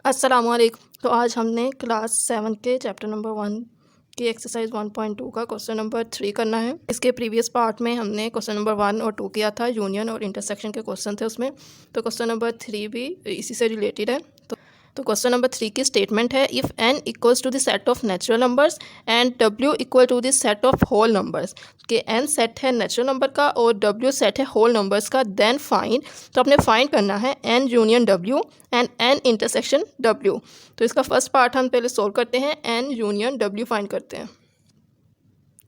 अस्सलामुअलैकुम। तो आज हमने क्लास 7 के चैप्टर नंबर 1 की एक्सरसाइज 1.2 का क्वेश्चन नंबर 3 करना है। इसके प्रीवियस पार्ट में हमने क्वेश्चन नंबर 1 और 2 किया था, यूनियन और इंटरसेक्शन के क्वेश्चन थे उसमें। तो क्वेश्चन नंबर 3 भी इसी से रिलेटेड है। तो क्वेश्चन नंबर 3 की स्टेटमेंट है, if n equals to the set of natural numbers and w equal to the set of whole numbers, कि n सेट है नेचुरल नंबर का और w सेट है होल नंबर्स का, देन फाइंड। तो अपने फाइंड करना है n union w and n intersection w। तो इसका फर्स्ट पार्ट हम पहले सोल्व करते हैं, n यूनियन w फाइंड करते हैं।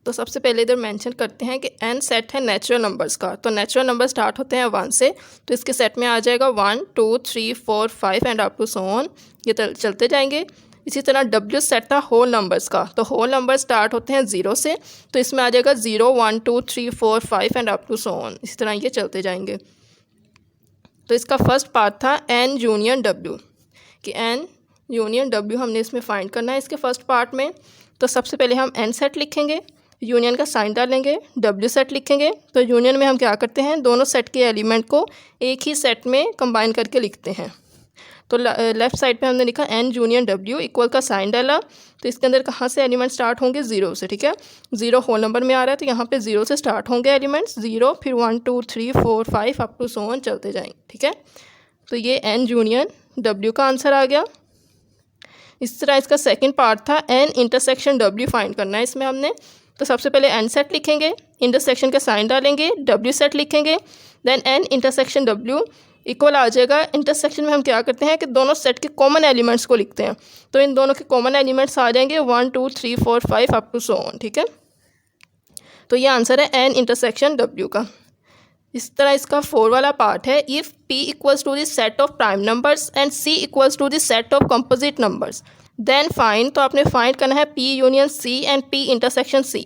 तो सबसे पहले इधर मेंशन करते हैं कि n सेट है नेचुरल नंबर्स का। तो नेचुरल नंबर स्टार्ट होते हैं 1 से, तो इसके सेट में आ जाएगा 1 2 3 4 5 and up to so on, ये चलते जाएंगे। इसी तरह w सेट था होल नंबर्स का, तो होल नंबर स्टार्ट होते हैं 0 से, तो इसमें आ जाएगा 0 1 2 3 4 5 and up to so on, इसी तरह ये चलते जाएंगे। तो इसका फर्स्ट पार्ट था n यूनियन w, कि n यूनियन w हमने इसमें फाइंड करना है इसके फर्स्ट पार्ट में। तो सबसे पहले हम n सेट लिखेंगे, यूनियन का साइन डालेंगे, w सेट लिखेंगे। तो यूनियन में हम क्या करते हैं, दोनों सेट के एलिमेंट को एक ही सेट में कंबाइन करके लिखते हैं। तो लेफ़्ट साइड पे हमने लिखा n यूनियन w, इक्वल का साइन डाला। तो इसके अंदर कहाँ से एलिमेंट स्टार्ट होंगे, 0 से, ठीक है। 0 होल नंबर में आ रहा है, तो यहाँ पे 0 से स्टार्ट होंगे एलिमेंट्स, 0 फिर 1 2 3 4 5 अप टू सो ऑन चलते जाएंगे, ठीक है। तो ये n यूनियन w का आंसर आ गया। इस तरह इसका सेकेंड पार्ट था n इंटरसेक्शन w फाइंड करना है इसमें हमने। तो सबसे पहले n सेट लिखेंगे, इंटरसेक्शन का साइन डालेंगे, w सेट लिखेंगे, then n intersection w equal आ जाएगा। इंटरसेक्शन में हम क्या करते हैं कि दोनों सेट के कॉमन एलिमेंट्स को लिखते हैं। तो इन दोनों के कॉमन एलिमेंट्स आ जाएंगे 1 2 3 4 5 अप टू सो ऑन, ठीक है। तो ये आंसर है n इंटरसेक्शन w का। इस तरह इसका 4 वाला पार्ट है, if p equals to the set of prime numbers and c equals to the set of composite numbers, then find. तो आपने फाइंड करना है p union c and p intersection c,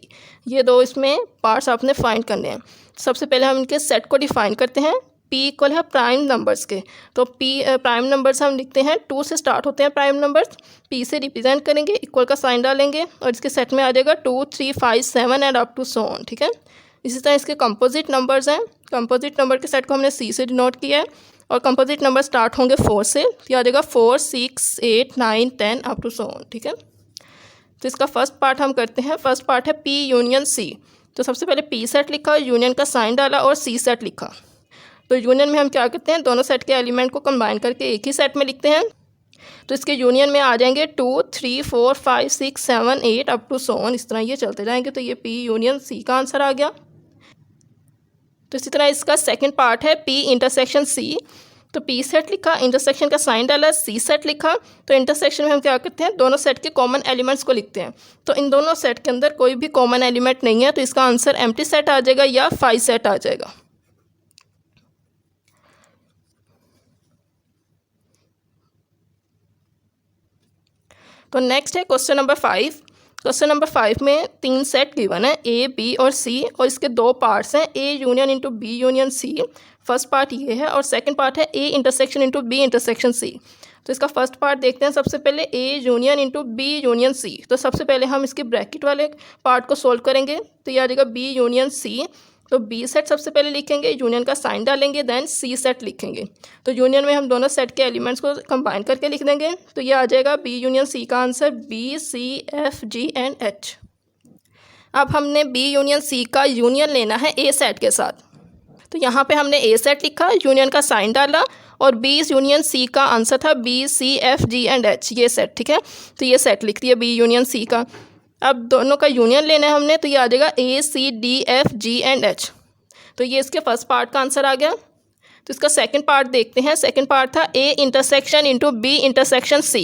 ये दो इसमें पार्ट्स आपने फाइंड करने हैं। सबसे पहले हम इनके सेट को डिफाइन करते हैं। p इक्वल है प्राइम नंबर्स के, तो p प्राइम नंबर्स हम लिखते हैं 2 से स्टार्ट होते हैं प्राइम नंबर्स, p से रिप्रेजेंट करेंगे, इक्वल का साइन डालेंगे और इसके सेट में आ जाएगा 2 3 5 7 and up to so on, ठीक है। इसी तरह इसके कंपोजिट नंबर्स हैं, कंपोजिट नंबर के सेट को हमने c से डिनोट किया है और कंपोजिट नंबर स्टार्ट होंगे 4 से, तो आ जाएगा 4 6 8 9 10 अप टू सो ऑन, ठीक है। तो इसका फर्स्ट पार्ट हम करते हैं, फर्स्ट पार्ट है p यूनियन c। तो सबसे पहले p सेट लिखा, यूनियन का साइन डाला और c सेट लिखा। तो यूनियन में हम क्या करते हैं, दोनों सेट के एलिमेंट को कंबाइन करके एक ही सेट में लिखते हैं। तो इसके यूनियन में आ जाएंगे 2 3 4 5 6 7 8 अप टू सो ऑन, इस तरह ये चलते जाएंगे। तो ये p यूनियन c का आंसर आ गया। तो इसी तरह इसका सेकंड पार्ट है p इंटरसेक्शन c। तो p सेट लिखा, इंटरसेक्शन का साइन डाला, c सेट लिखा। तो इंटरसेक्शन में हम क्या करते हैं, दोनों सेट के कॉमन एलिमेंट्स को लिखते हैं। तो इन दोनों सेट के अंदर कोई भी कॉमन एलिमेंट नहीं है, तो इसका आंसर एम्प्टी सेट आ जाएगा या 5 सेट आ जाएगा। तो नेक्स्ट है क्वेश्चन नंबर 5। क्वेश्चन नंबर 5 में 3 सेट गिवन है, a b और c, और इसके 2 पार्ट्स हैं, a union into b union c। First part ये है और सेकंड पार्ट है a intersection into b intersection c। तो इसका फर्स्ट पार्ट देखते हैं, सबसे पहले a union into b union c। तो सबसे पहले हम इसके ब्रैकेट वाले पार्ट को सोल्व करेंगे, तो ये आ जाएगा b यूनियन c। तो b सेट सबसे पहले लिखेंगे, यूनियन का साइन डालेंगे, देन c सेट लिखेंगे। तो यूनियन में हम दोनों सेट के एलिमेंट्स को कंबाइन करके लिख देंगे, तो ये आ जाएगा b यूनियन c का answer, b c f g and h। अब हमने b यूनियन c का यूनियन लेना है a सेट के साथ। तो यहाँ पे हमने a सेट लिखा, यूनियन का साइन डाला और b यूनियन c का आंसर था b c f g and h, ये सेट, ठीक है। तो ये सेट लिख दिया b यूनियन c का। अब दोनों का यूनियन लेना है हमने, तो ये आ जाएगा a c d f g and h। तो ये इसके फर्स्ट पार्ट का आंसर आ गया। तो इसका सेकंड पार्ट देखते हैं, सेकंड पार्ट था a intersection into b intersection c।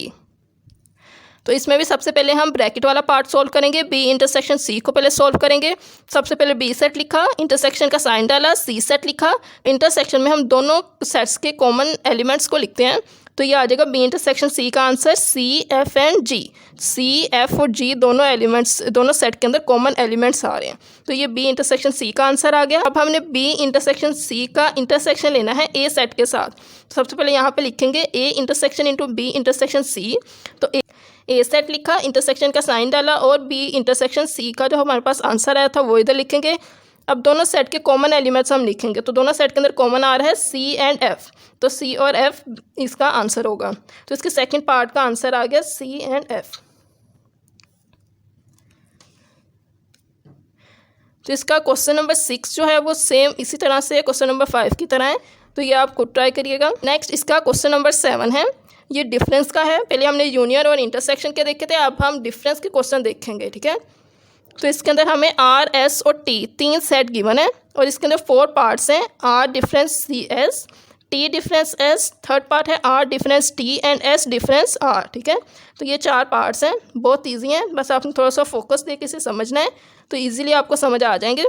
तो इसमें भी सबसे पहले हम ब्रैकेट वाला पार्ट सोल्व करेंगे, b इंटरसेक्शन c को पहले सोल्व करेंगे। सबसे पहले b सेट लिखा, इंटरसेक्शन का साइन डाला, c सेट लिखा। इंटरसेक्शन में हम दोनों सेट्स के कॉमन एलिमेंट्स को लिखते हैं, तो ये आ जाएगा b इंटरसेक्शन c का answer, c f and g। c f और g दोनों एलिमेंट्स, दोनों सेट के अंदर कॉमन एलिमेंट्स आ रहे हैं, तो ये b इंटरसेक्शन c का आंसर आ गया। अब हमने b इंटरसेक्शन c का इंटरसेक्शन लेना है a सेट के साथ। तो सबसे पहले यहाँ पे लिखेंगे a intersection into b intersection c। तो a सेट लिखा, इंटरसेक्शन का साइन डाला और b इंटरसेक्शन c का जो हमारे पास आंसर आया था वो इधर लिखेंगे। अब दोनों सेट के कॉमन एलिमेंट्स हम लिखेंगे, तो दोनों सेट के अंदर कॉमन आ रहा है C एंड F, तो C और F इसका आंसर होगा। तो इसके सेकंड पार्ट का आंसर आ गया C एंड F। तो इसका क्वेश्चन नंबर 6 जो है वो सेम इसी तरह से क्वेश्चन नंबर 5 की तरह है, तो ये आप खुद ट्राई करिएगा। नेक्स्ट इसका क्वेश्चन नंबर 7 है, ये डिफरेंस का है। पहले हमने यूनियन और इंटरसेक्शन के देखे थे, अब हम डिफरेंस के क्वेश्चन देखेंगे, ठीक है। तो इसके अंदर हमें R, S और T 3 सेट गिवन है और इसके अंदर 4 पार्ट्स हैं। R difference CS, T difference S, third part है R difference T and S difference R, ठीक है। तो ये 4 पार्ट्स हैं, बहुत ईजी हैं, बस आपने थोड़ा सा फोकस दे के इसे समझना है तो ईजिली आपको समझ आ जाएंगे।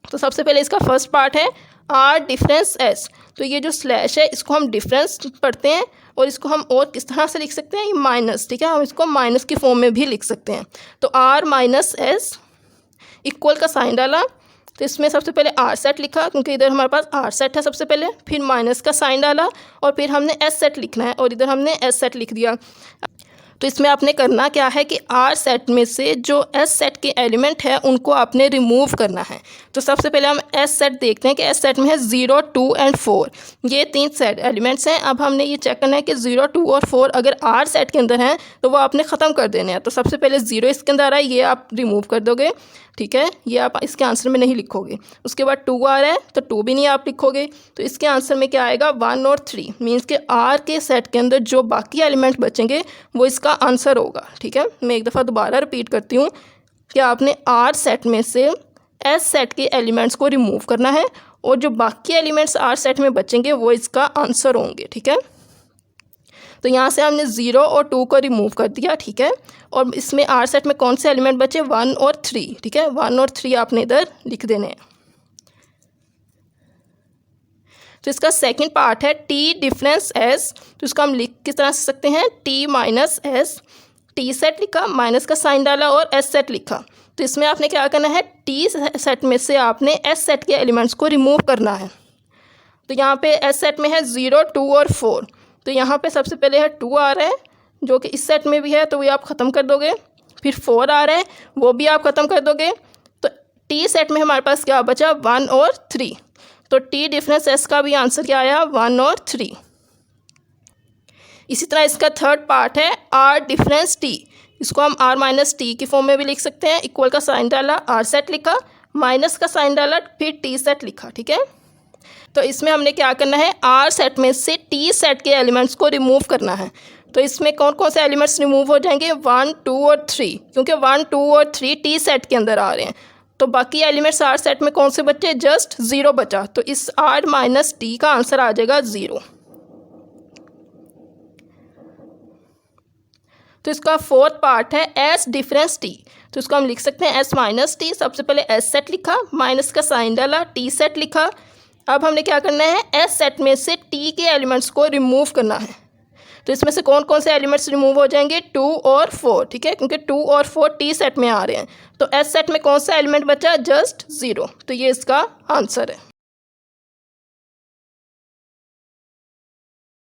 तो सबसे पहले इसका फर्स्ट पार्ट है R डिफरेंस S, तो ये जो स्लैश है इसको हम डिफरेंस पढ़ते हैं और इसको हम और किस तरह से लिख सकते हैं, ये माइनस, ठीक है, हम इसको माइनस की फॉर्म में भी लिख सकते हैं। तो R माइनस S इक्वल का साइन डाला, तो इसमें सबसे पहले R सेट लिखा क्योंकि इधर हमारे पास R सेट है सबसे पहले, फिर माइनस का साइन डाला और फिर हमने S सेट लिखना है और इधर हमने S सेट लिख दिया। तो इसमें आपने करना क्या है कि R सेट में से जो S सेट के एलिमेंट है उनको आपने रिमूव करना है। तो सबसे पहले हम S सेट देखते हैं कि S सेट में है 0, 2 एंड 4, ये 3 सेट एलिमेंट्स हैं। अब हमने ये चेक करना है कि 0, 2 और 4 अगर R सेट के अंदर हैं तो वो आपने ख़त्म कर देने हैं। तो सबसे पहले 0 इसके अंदर आ रहा है, ये आप रिमूव कर दोगे, ठीक है, ये आप इसके आंसर में नहीं लिखोगे। उसके बाद 2 आ रहा है तो 2 भी नहीं आप लिखोगे, तो इसके आंसर में क्या आएगा 1 और 3, मीन्स के R के सेट के अंदर जो बाकी एलिमेंट बचेंगे वो इसका आंसर होगा, ठीक है। मैं एक दफ़ा दोबारा रिपीट करती हूँ कि आपने R सेट में से S सेट के एलिमेंट्स को रिमूव करना है और जो बाकी एलिमेंट्स R सेट में बचेंगे वो इसका आंसर होंगे, ठीक है। तो यहाँ से हमने 0 और 2 को रिमूव कर दिया, ठीक है, और इसमें R सेट में कौन से एलिमेंट बचे 1 और 3, ठीक है, 1 और 3 आपने इधर लिख देने हैं। तो इसका सेकंड पार्ट है T डिफरेंस S, तो इसका हम लिख किस तरह से सकते हैं T minus S, T set लिखा, माइनस का साइन डाला और S सेट लिखा। तो इसमें आपने क्या करना है, T सेट में से आपने S सेट के एलिमेंट्स को रिमूव करना है। तो यहाँ पे S सेट में है 0, 2 और 4, तो यहाँ पे सबसे पहले है 2 आ रहा है जो कि इस सेट में भी है तो वो आप ख़त्म कर दोगे, फिर 4 आ रहा है वो भी आप ख़त्म कर दोगे। तो T सेट में हमारे पास क्या बचा 1 और 3, तो T डिफरेंस S का भी आंसर क्या आया 1 और 3। इसी तरह इसका थर्ड पार्ट है R डिफरेंस T, इसको हम R माइनस T की फॉर्म में भी लिख सकते हैं। इक्वल का साइन डाला, R सेट लिखा, माइनस का साइन डाला, फिर T सेट लिखा, ठीक है। तो इसमें हमने क्या करना है, R सेट में से T सेट के एलिमेंट्स को रिमूव करना है। तो इसमें कौन कौन से एलिमेंट्स रिमूव हो जाएंगे 1, 2 और 3, क्योंकि 1, 2 और 3 T सेट के अंदर आ रहे हैं। तो बाकी एलिमेंट्स R सेट में कौन से बचे, जस्ट 0 बचा, तो इस R माइनस T का आंसर आ जाएगा 0। तो इसका फोर्थ पार्ट है S डिफरेंस T, तो इसको हम लिख सकते हैं S माइनस T, सबसे पहले S सेट लिखा, माइनस का साइन डाला, T सेट लिखा। अब हमने क्या करना है, S सेट में से T के एलिमेंट्स को रिमूव करना है। तो इसमें से कौन कौन से एलिमेंट्स रिमूव हो जाएंगे 2 और 4, ठीक है, क्योंकि 2 और 4 T सेट में आ रहे हैं। तो S सेट में कौन सा एलिमेंट बचा, जस्ट 0, तो ये इसका आंसर है।